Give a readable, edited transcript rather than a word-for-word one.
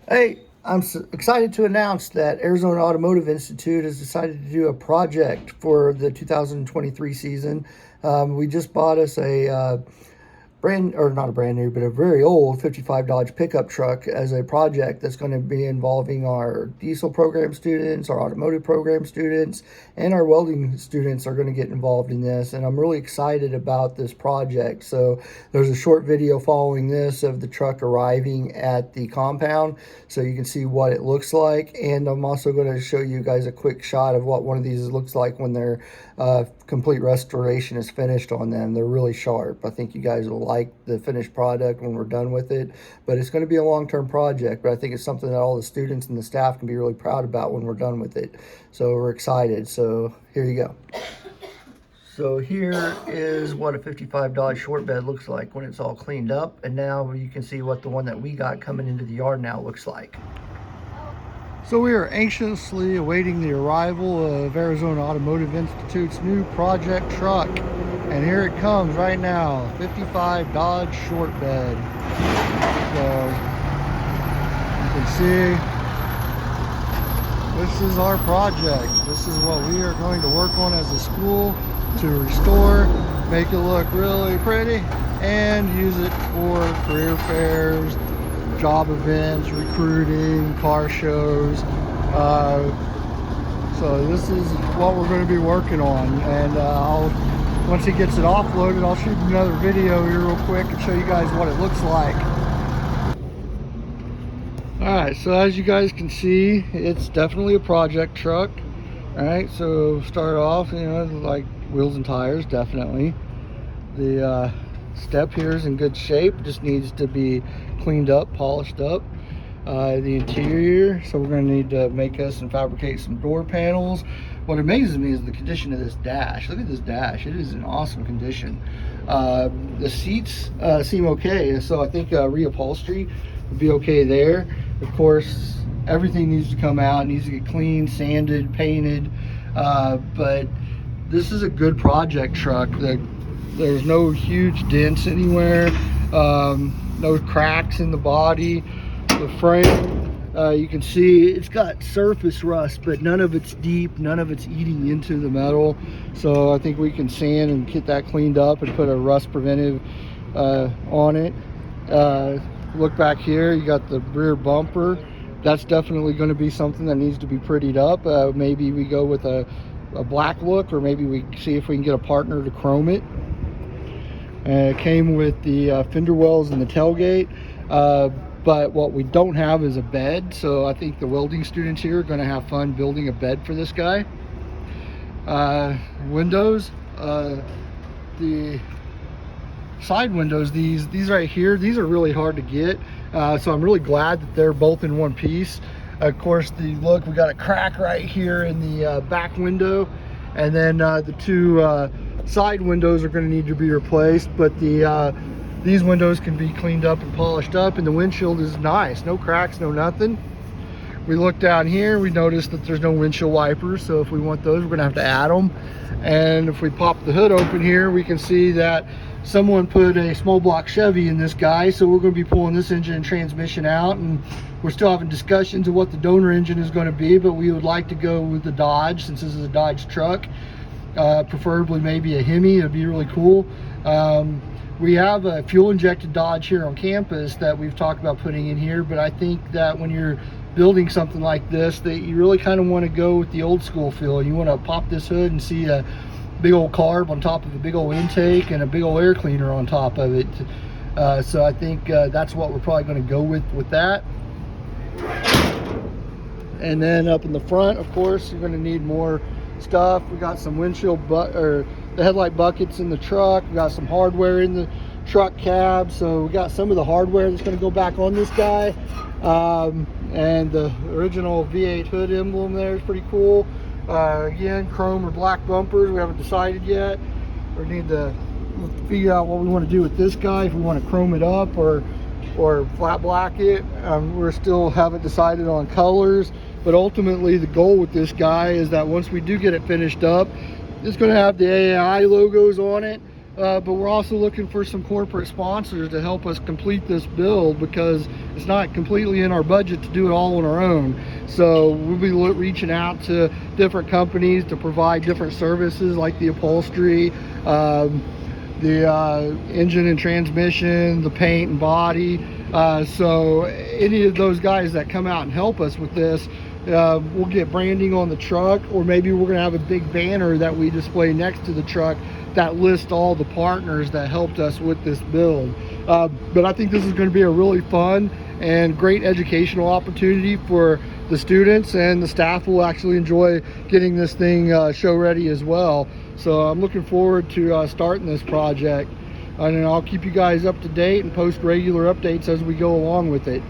Hey, I'm excited to announce that Arizona Automotive Institute has decided to do a project for the 2023 season. We just bought us a not a brand new, but a very old 55 Dodge pickup truck as a project that's going to be involving our diesel program students, our automotive program students, and our welding students are going to get involved in this. And I'm really excited about this project. So there's a short video following this of the truck arriving at the compound so you can see what it looks like. And I'm also going to show you guys a quick shot of what one of these looks like when their complete restoration is finished on them. They're really sharp. I think you guys will like the finished product when we're done with it, but it's going to be a long-term project, but I think it's something that all the students and the staff can be really proud about when we're done with it. So we're excited. So here you go. So here is what a 55 Dodge short bed looks like when it's all cleaned up, and now you can see what the one that we got coming into the yard now looks like. So we are anxiously awaiting the arrival of Arizona Automotive Institute's new project truck. And here it comes right now, 55 Dodge short bed. So you can see, this is our project. This is what we are going to work on as a school to restore, make it look really pretty, and use it for career fairs, job events, recruiting, car shows. So this is what we're going to be working on, and once he gets it offloaded, I'll shoot another video here real quick and show you guys what it looks like. Alright, so as you guys can see, it's definitely a project truck. Alright, so start off, like wheels and tires, definitely. The step here is in good shape, just needs to be cleaned up, polished up. The interior, so we're going to need to make us and fabricate some door panels. What amazes me is the condition of this dash. Look at this dash, it is in awesome condition. The seats seem okay, so I think reupholstery would be okay there. Of course, everything needs to come out, it needs to get cleaned, sanded, painted, but this is a good project truck. There's no huge dents anywhere, no cracks in the body. The frame, you can see it's got surface rust, but none of it's deep, none of it's eating into the metal. So I think we can sand and get that cleaned up and put a rust preventive on it. Look back here, you got the rear bumper. That's definitely going to be something that needs to be prettied up. Maybe we go with a black look, or maybe we see if we can get a partner to chrome it. It came with the fender wells and the tailgate, but what we don't have is a bed, so I think the welding students here are going to have fun building a bed for this guy. Windows, the side windows, these right here, these are really hard to get, so I'm really glad that they're both in one piece. Of course, we got a crack right here in the back window, and then the two side windows are going to need to be replaced, but these windows can be cleaned up and polished up, and the windshield is nice, no cracks, no nothing. We look down here, we noticed that there's no windshield wipers, so if we want those, we're going to have to add them. And if we pop the hood open here, we can see that someone put a small block Chevy in this guy, so we're going to be pulling this engine and transmission out, and we're still having discussions of what the donor engine is going to be, but we would like to go with the Dodge since this is a Dodge truck. Preferably maybe a Hemi, it'd be really cool. We have a fuel injected Dodge here on campus that we've talked about putting in here, but I think that when you're building something like this, that you really kind of want to go with the old school feel. You want to pop this hood and see a big old carb on top of a big old intake and a big old air cleaner on top of it. So I think that's what we're probably going to go with that. And then up in the front, of course, you're going to need more stuff. We got some windshield the headlight buckets in the truck. We got some hardware in the truck cab, so we got some of the hardware that's going to go back on this guy. And the original V8 hood emblem there is pretty cool. Again, chrome or black bumpers, we haven't decided yet. We need to figure out what we want to do with this guy, if we want to chrome it up or flat black it. We're still haven't decided on colors, but ultimately the goal with this guy is that once we do get it finished up, it's going to have the AAI logos on it. but we're also looking for some corporate sponsors to help us complete this build, because it's not completely in our budget to do it all on our own. So we'll be reaching out to different companies to provide different services like the upholstery, the engine and transmission, the paint and body. So any of those guys that come out and help us with this, we'll get branding on the truck, or maybe we're gonna have a big banner that we display next to the truck that lists all the partners that helped us with this build. But I think this is going to be a really fun and great educational opportunity for the students, and the staff will actually enjoy getting this thing show ready as well. So I'm looking forward to starting this project, and I'll keep you guys up to date and post regular updates as we go along with it.